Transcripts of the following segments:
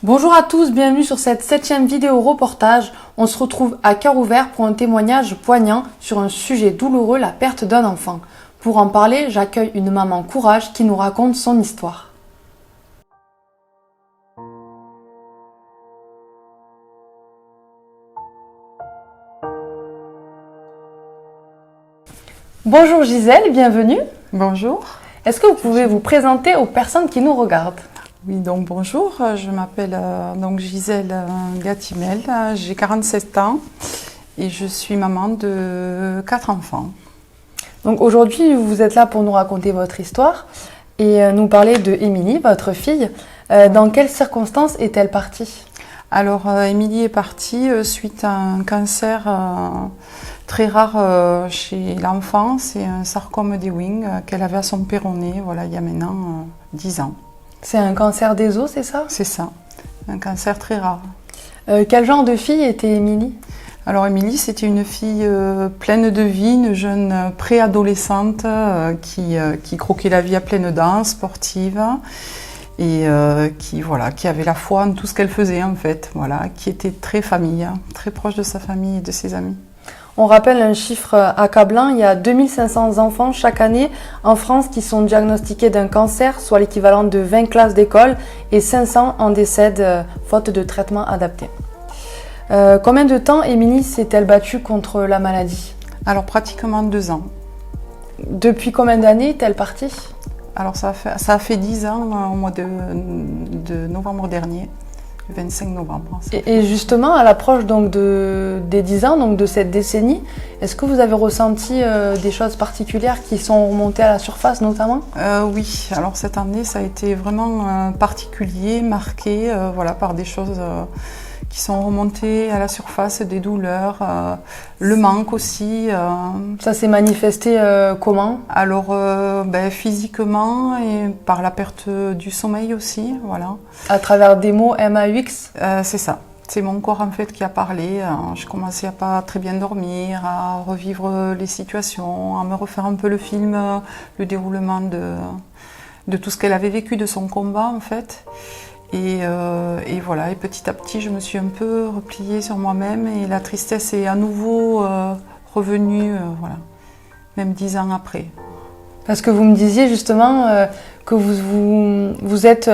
Bonjour à tous, bienvenue sur cette 7e vidéo reportage. On se retrouve à cœur ouvert pour un témoignage poignant sur un sujet douloureux, la perte d'un enfant. Pour en parler, j'accueille une maman courage qui nous raconte son histoire. Bonjour Gisèle, bienvenue. Bonjour. Est-ce que vous pouvez vous présenter aux personnes qui nous regardent ? Oui, donc bonjour, je m'appelle Gisèle Gatimel, j'ai 47 ans et je suis maman de 4 enfants. Donc aujourd'hui, vous êtes là pour nous raconter votre histoire et nous parler de Émilie, votre fille. Dans quelles circonstances est-elle partie ? Alors, Émilie est partie suite à un cancer très rare chez l'enfant, c'est un sarcome d'Ewing qu'elle avait à son péroné, voilà, il y a maintenant 10 ans. C'est un cancer des os, c'est ça ? C'est ça, un cancer très rare. Quel genre de fille était Émilie ? Alors Émilie, c'était une fille pleine de vie, une jeune préadolescente qui croquait la vie à pleines dents, sportive, et qui avait la foi en tout ce qu'elle faisait en fait, voilà, qui était très famille, très proche de sa famille et de ses amis. On rappelle un chiffre accablant, il y a 2500 enfants chaque année en France qui sont diagnostiqués d'un cancer, soit l'équivalent de 20 classes d'école, et 500 en décèdent faute de traitement adapté. Combien de temps Émilie s'est-elle battue contre la maladie ? Alors pratiquement 2 ans. Depuis combien d'années est-elle partie ? Alors ça a fait 10 ans au mois de novembre dernier. Le 25 novembre. Et justement, à l'approche donc des 10 ans, donc de cette décennie, est-ce que vous avez ressenti des choses particulières qui sont remontées à la surface notamment ? Oui, alors cette année, ça a été vraiment particulier, marqué par des choses qui sont remontées à la surface, des douleurs, le manque aussi. Ça s'est manifesté comment ? Alors physiquement et par la perte du sommeil aussi, voilà. À travers des mots MAUX ? C'est ça. C'est mon corps en fait qui a parlé. Je commençais à pas très bien dormir, à revivre les situations, à me refaire un peu le film, le déroulement de tout ce qu'elle avait vécu de son combat en fait. Et voilà, et petit à petit, je me suis un peu repliée sur moi-même et la tristesse est à nouveau revenue, même 10 ans après. Parce que vous me disiez justement que vous êtes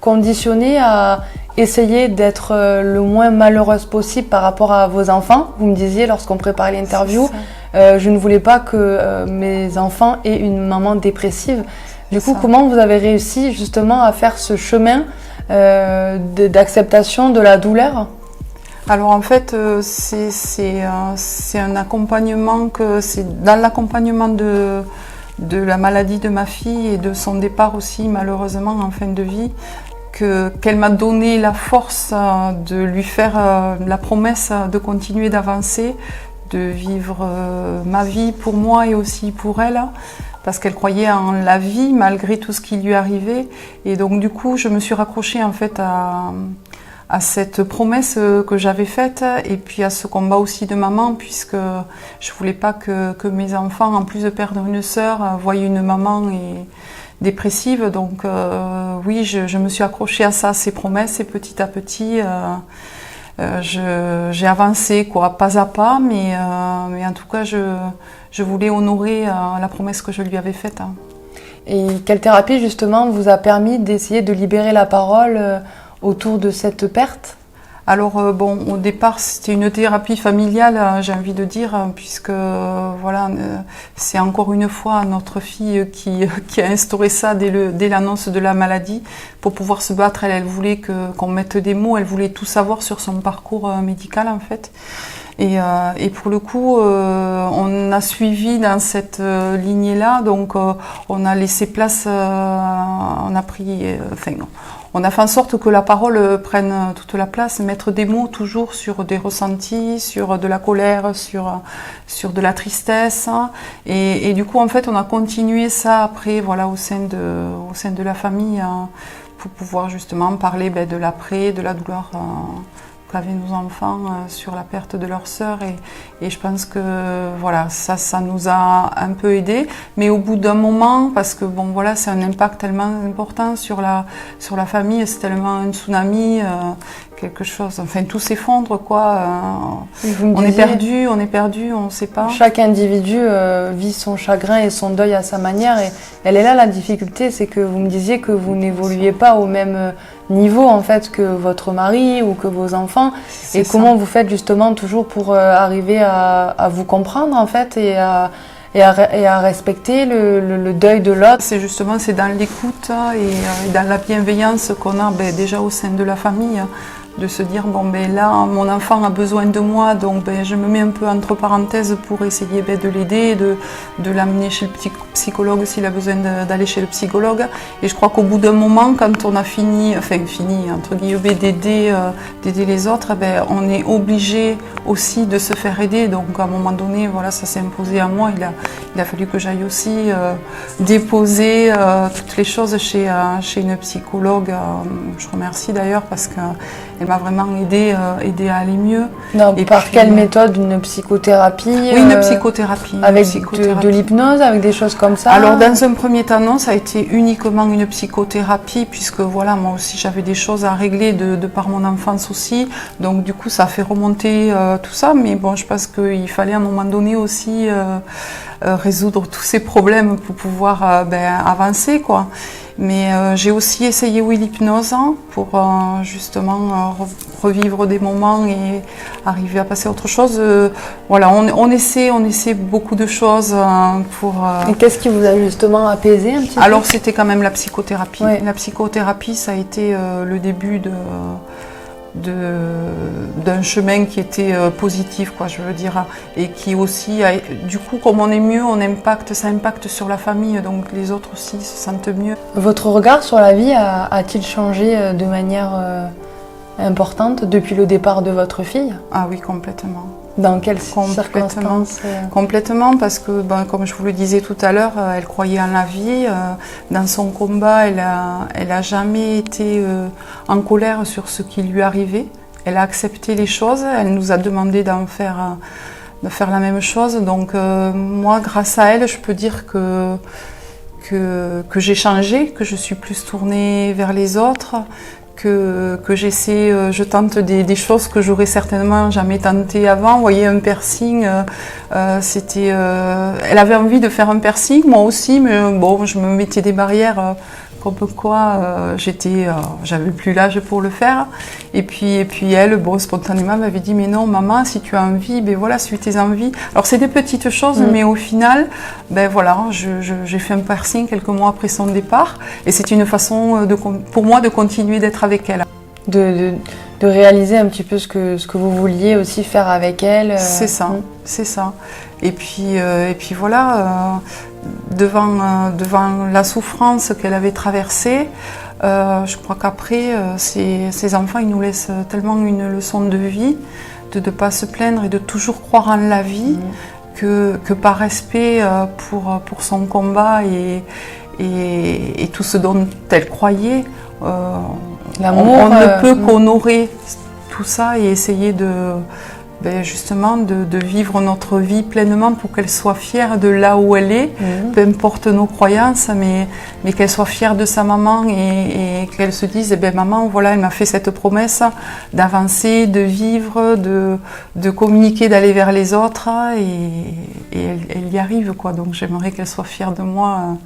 conditionnée à essayer d'être le moins malheureuse possible par rapport à vos enfants. Vous me disiez lorsqu'on préparait l'interview, je ne voulais pas que mes enfants aient une maman dépressive. Du coup, comment vous avez réussi justement à faire ce chemin d'acceptation de la douleur ? Alors en fait, c'est un accompagnement c'est dans l'accompagnement de la maladie de ma fille et de son départ aussi malheureusement en fin de vie qu'elle m'a donné la force de lui faire la promesse de continuer d'avancer, de vivre ma vie pour moi et aussi pour elle. Parce qu'elle croyait en la vie malgré tout ce qui lui arrivait. Et donc du coup, je me suis raccrochée en fait à cette promesse que j'avais faite et puis à ce combat aussi de maman, puisque je voulais pas que mes enfants, en plus de perdre une sœur, voient une maman dépressive. Donc oui, je me suis accrochée à ça, à ces promesses, et petit à petit, j'ai avancé, pas à pas, mais en tout cas, je voulais honorer la promesse que je lui avais faite. Et quelle thérapie justement vous a permis d'essayer de libérer la parole autour de cette perte ? Alors au départ c'était une thérapie familiale, j'ai envie de dire, puisque c'est encore une fois notre fille qui a instauré ça dès l'annonce de la maladie pour pouvoir se battre. Elle voulait qu'on mette des mots, elle voulait tout savoir sur son parcours médical en fait. Et pour le coup, on a suivi dans cette lignée-là, donc on a laissé place, on a fait en sorte que la parole prenne toute la place, mettre des mots toujours sur des ressentis, sur de la colère, sur de la tristesse. Et du coup, en fait, on a continué ça après, au sein de la famille, pour pouvoir justement parler de l'après, de la douleur qu'avaient nos enfants sur la perte de leur sœur et je pense que voilà, ça nous a un peu aidés, mais au bout d'un moment, parce que bon voilà, c'est un impact tellement important sur la famille, c'est tellement un tsunami, quelque chose, enfin tout s'effondre quoi, on est perdu, on ne sait pas. Chaque individu vit son chagrin et son deuil à sa manière et elle est là la difficulté, c'est que vous me disiez que vous n'évoluez pas au même niveau en fait que votre mari ou que vos enfants et comment vous faites justement toujours pour arriver à vous comprendre en fait et à respecter le deuil de l'autre. C'est justement dans l'écoute et dans la bienveillance qu'on a déjà au sein de la famille, de se dire bon ben là mon enfant a besoin de moi donc je me mets un peu entre parenthèses pour essayer de l'aider, de l'amener chez le psychologue s'il a besoin d'aller chez le psychologue et je crois qu'au bout d'un moment quand on a fini entre guillemets d'aider les autres, on est obligé aussi de se faire aider donc à un moment donné voilà ça s'est imposé à moi, il a fallu que j'aille aussi déposer toutes les choses chez une psychologue, je remercie d'ailleurs parce qu'elle m'a vraiment aidé à aller mieux. Non, et par quelle méthode? Une psychothérapie? Oui, une psychothérapie. Avec de l'hypnose, avec des choses comme ça? Alors dans un premier temps, non, ça a été uniquement une psychothérapie puisque voilà, moi aussi j'avais des choses à régler de par mon enfance aussi. Donc du coup ça a fait remonter tout ça, mais bon je pense qu'il fallait à un moment donné aussi résoudre tous ces problèmes pour pouvoir avancer quoi. Mais j'ai aussi essayé l'hypnose pour justement revivre des moments et arriver à passer à autre chose. Voilà, on essaie beaucoup de choses pour... Et qu'est-ce qui vous a justement apaisé un petit peu? Alors c'était quand même la psychothérapie. Oui. La psychothérapie, ça a été le début d'un chemin qui était positif quoi je veux dire et qui aussi du coup comme on est mieux ça impacte sur la famille donc les autres aussi se sentent mieux. Votre regard sur la vie a-t-il changé de manière importante depuis le départ de votre fille? Ah oui, complètement. Dans quelles circonstances? Complètement, parce que, comme je vous le disais tout à l'heure, elle croyait en la vie. Dans son combat, elle a jamais été en colère sur ce qui lui arrivait. Elle a accepté les choses. Elle nous a demandé de faire la même chose. Donc, moi, grâce à elle, je peux dire que j'ai changé, que je suis plus tournée vers les autres. Que je tente des choses que j'aurais certainement jamais tentées avant. Vous voyez, un piercing, elle avait envie de faire un piercing, moi aussi, mais bon, je me mettais des barrières comme quoi j'avais plus l'âge pour le faire. Et puis elle, spontanément, m'avait dit, mais non, maman, si tu as envie, voilà, suis tes envies. Alors c'est des petites choses, mais au final, voilà, j'ai fait un piercing quelques mois après son départ, et c'est une façon pour moi de continuer d'être avec elle. De réaliser un petit peu ce que vous vouliez aussi faire avec elle. C'est ça, c'est ça. Et puis voilà, devant la souffrance qu'elle avait traversée, je crois qu'après, ces enfants, ils nous laissent tellement une leçon de vie, de ne pas se plaindre et de toujours croire en la vie, que par respect pour son combat et tout ce dont elle croyait, on ne peut qu'honorer tout ça et essayer justement de vivre notre vie pleinement pour qu'elle soit fière de là où elle est, peu importe nos croyances, mais qu'elle soit fière de sa maman et qu'elle se dise, maman, voilà, elle m'a fait cette promesse d'avancer, de vivre, de communiquer, d'aller vers les autres, et elle y arrive, quoi. Donc j'aimerais qu'elle soit fière de moi.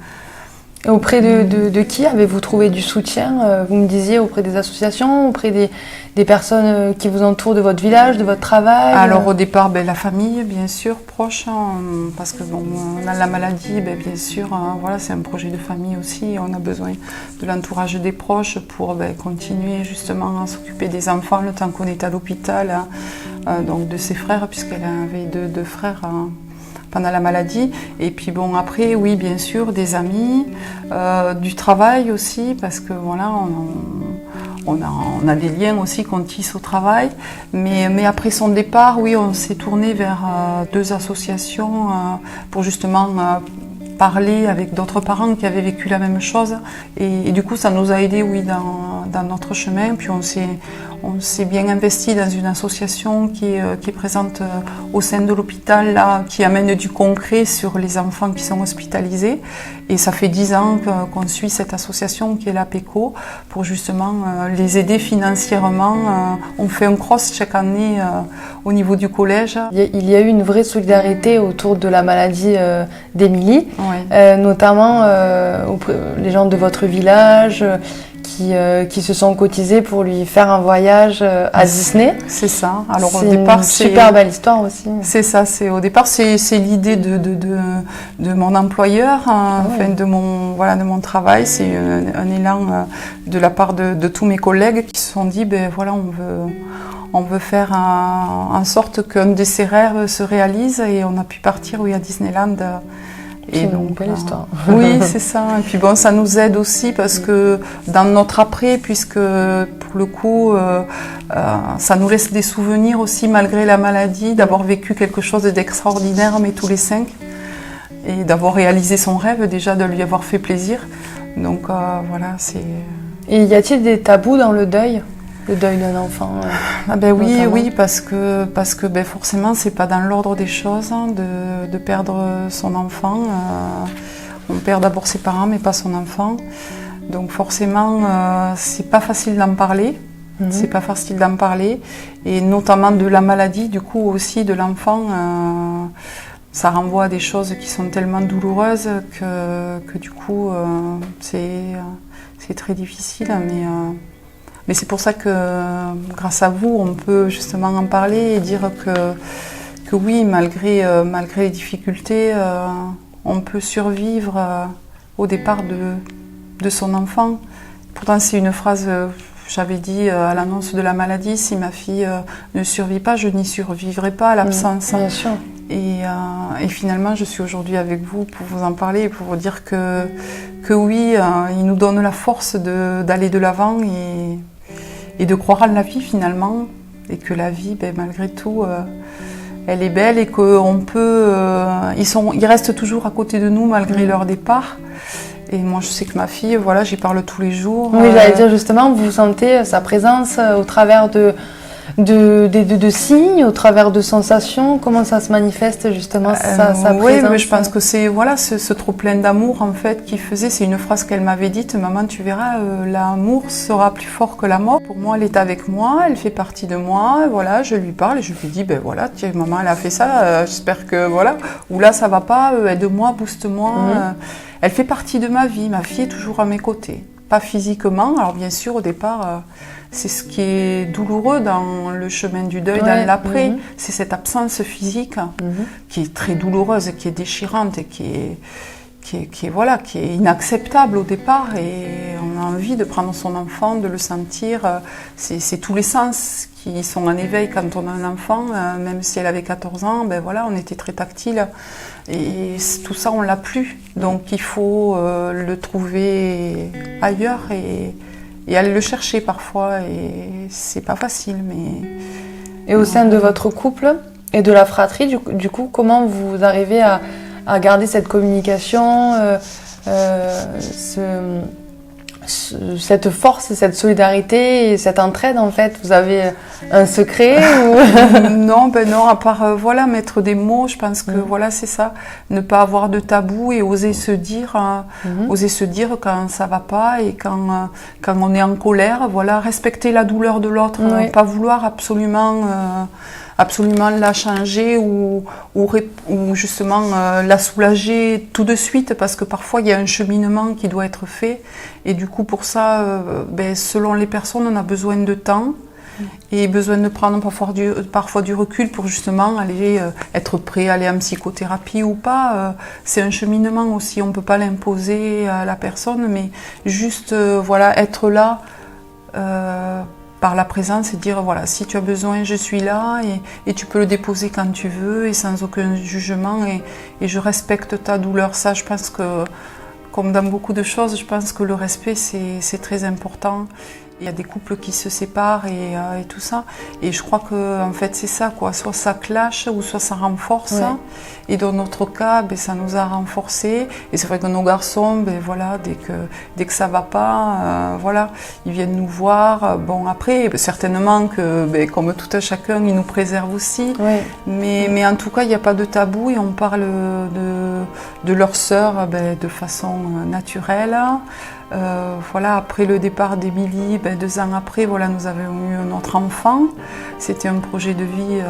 Auprès de qui avez-vous trouvé du soutien? Vous me disiez auprès des associations, auprès des personnes qui vous entourent de votre village, de votre travail? Alors au départ, la famille, bien sûr, proche, parce que on a la maladie, bien sûr, voilà, c'est un projet de famille aussi. On a besoin de l'entourage des proches pour continuer justement à s'occuper des enfants le temps qu'on est à l'hôpital, donc de ses frères, puisqu'elle avait deux frères. Pendant la maladie, et puis après, oui, bien sûr, des amis, du travail aussi, parce que voilà, on a des liens aussi qu'on tisse au travail, mais après son départ, oui, on s'est tourné vers 2 associations pour justement parler avec d'autres parents qui avaient vécu la même chose, et du coup ça nous a aidés, oui, dans notre chemin. Puis On s'est bien investi dans une association qui est présente au sein de l'hôpital, là, qui amène du concret sur les enfants qui sont hospitalisés. Et ça fait 10 ans qu'on suit cette association qui est l'APECO pour justement les aider financièrement. On fait un cross chaque année au niveau du collège. Il y a eu une vraie solidarité autour de la maladie d'Émilie, Ouais. notamment les gens de votre village qui se sont cotisés pour lui faire un voyage à Disney. C'est ça. Alors C'est au départ, une super belle histoire aussi. C'est ça. Au départ, c'est l'idée de mon employeur, enfin de mon travail. C'est un élan de la part de tous mes collègues qui se sont dit, ben voilà, on veut faire en sorte qu'un de ces rêves se réalise, et on a pu partir à Disneyland. C'est une belle histoire. Oui, c'est ça. Et puis bon, ça nous aide aussi parce que dans notre après, puisque pour le coup, ça nous laisse des souvenirs aussi malgré la maladie, d'avoir vécu quelque chose d'extraordinaire, mais tous les 5, et d'avoir réalisé son rêve, déjà de lui avoir fait plaisir. Donc voilà, c'est... Et y a-t-il des tabous dans le deuil d'un enfant Ah ben oui, notamment. oui, parce que ben forcément, c'est pas dans l'ordre des choses de perdre son enfant. On perd d'abord ses parents, mais pas son enfant. Donc forcément, c'est pas facile d'en parler. C'est pas facile d'en parler, et notamment de la maladie, du coup aussi de l'enfant. Ça renvoie à des choses qui sont tellement douloureuses que du coup, c'est très difficile, mais c'est pour ça que, grâce à vous, on peut justement en parler et dire que oui, malgré les difficultés, on peut survivre au départ de son enfant. Pourtant, c'est une phrase, j'avais dit à l'annonce de la maladie, si ma fille ne survit pas, je n'y survivrai pas à l'absence. Bien sûr. Et finalement, je suis aujourd'hui avec vous pour vous en parler et pour vous dire que oui, il nous donne la force d'aller de l'avant et de croire en la vie finalement, et que la vie, ben, malgré tout, elle est belle, et qu'on peut, ils restent toujours à côté de nous malgré leur départ. Et moi, je sais que ma fille, voilà, j'y parle tous les jours. Oui, j'allais dire justement, vous sentez sa présence au travers de signes, au travers de sensations. Comment ça se manifeste justement sa présence? Oui, mais je pense que c'est ce trop plein d'amour en fait qui faisait. C'est une phrase qu'elle m'avait dite: maman, tu verras, l'amour sera plus fort que la mort. Pour moi, elle est avec moi, elle fait partie de moi. Voilà, je lui parle et je lui dis, ben voilà, tiens, maman, elle a fait ça. J'espère que voilà. Ou là, ça va pas. Aide-moi, booste-moi. Elle fait partie de ma vie. Ma fille est toujours à mes côtés. Pas physiquement. Alors bien sûr, au départ. C'est ce qui est douloureux dans le chemin du deuil, dans l'après. C'est cette absence physique qui est très douloureuse, qui est déchirante et qui est inacceptable au départ. Et on a envie de prendre son enfant, de le sentir. C'est tous les sens qui sont en éveil quand on a un enfant. Même si elle avait 14 ans, ben voilà, on était très tactile. Et tout ça, on l'a plus. Donc il faut le trouver ailleurs et aller le chercher parfois, et c'est pas facile, mais... Et au sein de votre couple et de la fratrie, du coup, comment vous arrivez à garder cette communication, cette force, cette solidarité et cette entraide en fait? Vous avez un secret ou... Non, à part mettre des mots. Je pense que voilà, c'est ça, ne pas avoir de tabou et oser se dire quand ça va pas et quand on est en colère. Voilà, respecter la douleur de l'autre, pas vouloir absolument la changer ou justement la soulager tout de suite, parce que parfois il y a un cheminement qui doit être fait, et du coup pour ça, selon les personnes, on a besoin de temps et besoin de prendre parfois du recul pour justement aller être prêt à aller en psychothérapie ou pas. C'est un cheminement aussi, on ne peut pas l'imposer à la personne, mais juste être là par la présence et dire voilà, si tu as besoin, je suis là, et tu peux le déposer quand tu veux et sans aucun jugement, et je respecte ta douleur. Ça, je pense que, comme dans beaucoup de choses, je pense que le respect, c'est très important. Il y a des couples qui se séparent et tout ça. Et je crois que en fait c'est ça, quoi. Soit ça clash ou soit ça renforce. Ouais. Et dans notre cas, ça nous a renforcés. Et c'est vrai que nos garçons, voilà, dès que ça va pas, voilà, ils viennent nous voir. Bon après, certainement que comme tout un chacun, ils nous préservent aussi. Ouais. Mais en tout cas, il n'y a pas de tabou et on parle de leur sœur de façon naturelle. Voilà, après le départ d'Émilie, 2 ans après, voilà, nous avions eu notre enfant. C'était un projet de vie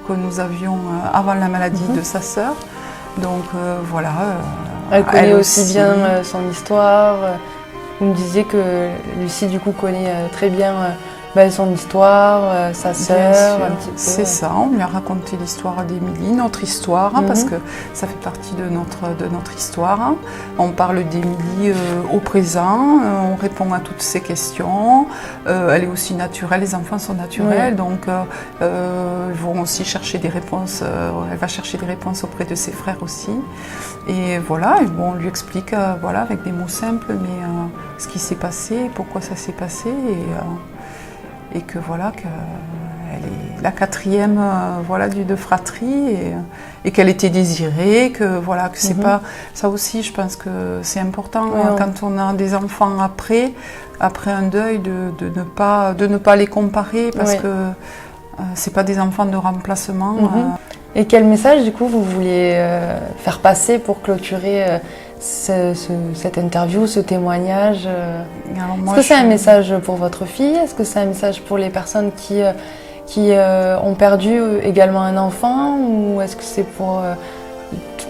que nous avions avant la maladie de sa sœur. Donc voilà. Elle connaît aussi bien son histoire. Vous me disiez que Lucie, du coup, connaît très bien son histoire, sa sœur, un petit peu. C'est ça, on lui a raconté l'histoire d'Émilie, notre histoire, parce que ça fait partie de notre histoire. On parle d'Émilie au présent, on répond à toutes ces questions. Elle est aussi naturelle, les enfants sont naturels, donc ils vont aussi chercher des réponses. Elle va chercher des réponses auprès de ses frères aussi. Et voilà, on lui explique voilà, avec des mots simples, mais ce qui s'est passé, pourquoi ça s'est passé. Et que voilà, qu'elle est la 4e voilà, de fratrie et qu'elle était désirée, que voilà, que c'est pas ça aussi, je pense que c'est important quand on a des enfants après un deuil de ne pas les comparer parce que c'est pas des enfants de remplacement. Et quel message du coup vous vouliez faire passer pour clôturer cette interview, ce témoignage? Est-ce que c'est un message pour votre fille? Est-ce que c'est un message pour les personnes qui ont perdu également un enfant? Ou est-ce que c'est pour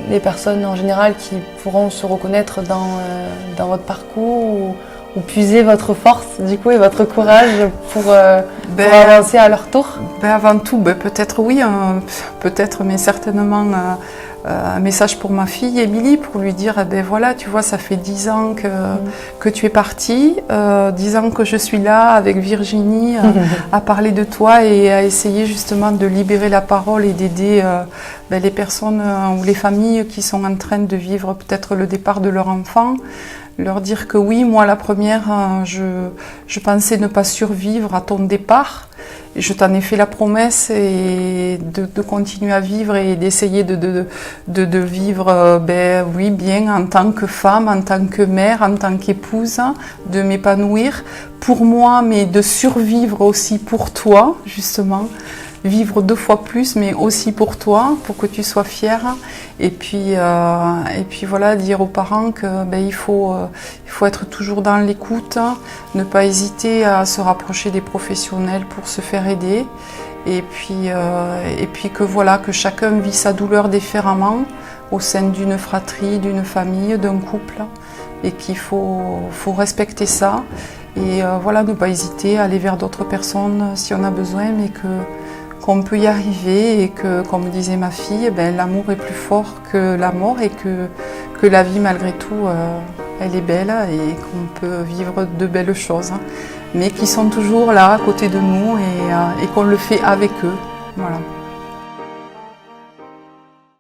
les personnes en général qui pourront se reconnaître dans votre parcours ou puiser votre force du coup et votre courage pour avancer à leur tour? Avant tout, peut-être oui, peut-être, mais certainement un message pour ma fille Émilie, pour lui dire voilà, tu vois, ça fait 10 ans que tu es partie, 10 ans que je suis là avec Virginie à parler de toi et à essayer justement de libérer la parole et d'aider les personnes ou les familles qui sont en train de vivre peut-être le départ de leur enfant. Leur dire que oui, moi la première, je pensais ne pas survivre à ton départ. Et je t'en ai fait la promesse et de continuer à vivre et d'essayer de vivre oui, bien en tant que femme, en tant que mère, en tant qu'épouse, de m'épanouir pour moi, mais de survivre aussi pour toi, justement. Vivre 2 fois plus, mais aussi pour toi, pour que tu sois fière. Et puis voilà, dire aux parents que il faut être toujours dans l'écoute, ne pas hésiter à se rapprocher des professionnels pour se faire aider. Et puis que voilà, que chacun vit sa douleur différemment au sein d'une fratrie, d'une famille, d'un couple, et qu'il faut respecter ça. Et voilà, ne pas hésiter à aller vers d'autres personnes si on a besoin, mais qu'on peut y arriver et que, comme disait ma fille, l'amour est plus fort que la mort et que la vie, malgré tout, elle est belle et qu'on peut vivre de belles choses, mais qui sont toujours là, à côté de nous et qu'on le fait avec eux. Voilà.